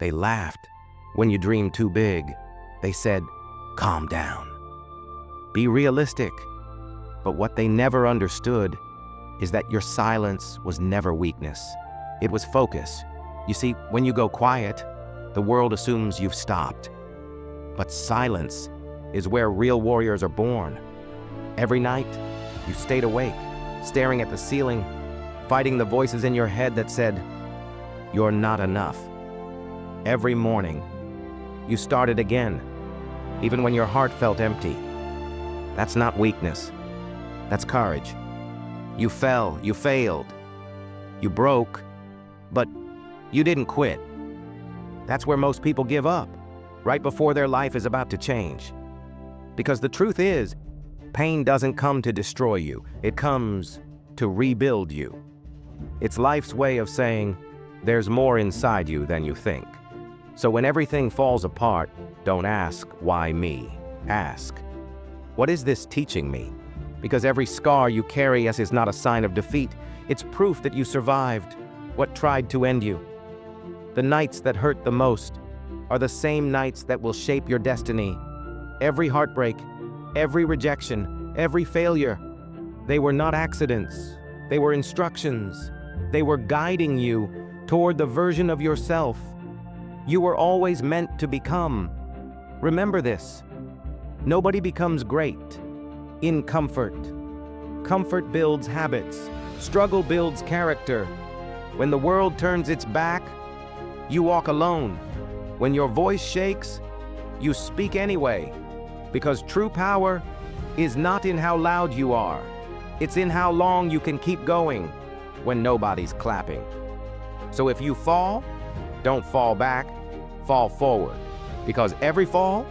They laughed. When you dream too big, they said, calm down. Be realistic. But what they never understood is that your silence was never weakness. It was focus. You see, when you go quiet, the world assumes you've stopped. But silence is where real warriors are born. Every night, you stayed awake, staring at the ceiling, fighting the voices in your head that said, you're not enough. Every morning, you started again, even when your heart felt empty. That's not weakness. That's courage. You fell, you failed, you broke, but you didn't quit. That's where most people give up, right before their life is about to change. Because the truth is, pain doesn't come to destroy you. It comes to rebuild you. It's life's way of saying, there's more inside you than you think. So when everything falls apart, don't ask, why me? Ask, what is this teaching me? Because every scar you carry is not a sign of defeat. It's proof that you survived what tried to end you. The nights that hurt the most are the same nights that will shape your destiny. Every heartbreak, every rejection, every failure, they were not accidents. They were instructions. They were guiding you toward the version of yourself you were always meant to become. Remember this. Nobody becomes great in comfort. Comfort builds habits. Struggle builds character. When the world turns its back, you walk alone. When your voice shakes, you speak anyway. Because true power is not in how loud you are. It's in how long you can keep going when nobody's clapping. So if you fall, don't fall back, fall forward. Because every fall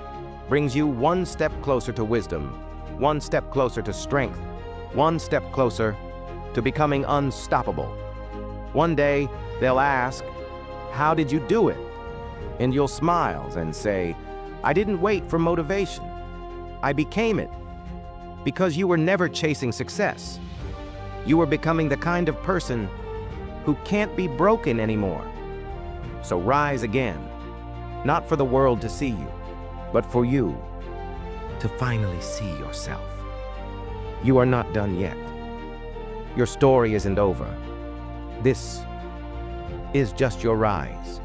brings you one step closer to wisdom, one step closer to strength, one step closer to becoming unstoppable. One day, they'll ask, how did you do it? And you'll smile and say, I didn't wait for motivation. I became it. Because you were never chasing success. You were becoming the kind of person who can't be broken anymore. So rise again, not for the world to see you, but for you to finally see yourself. You are not done yet. Your story isn't over. This is just your rise.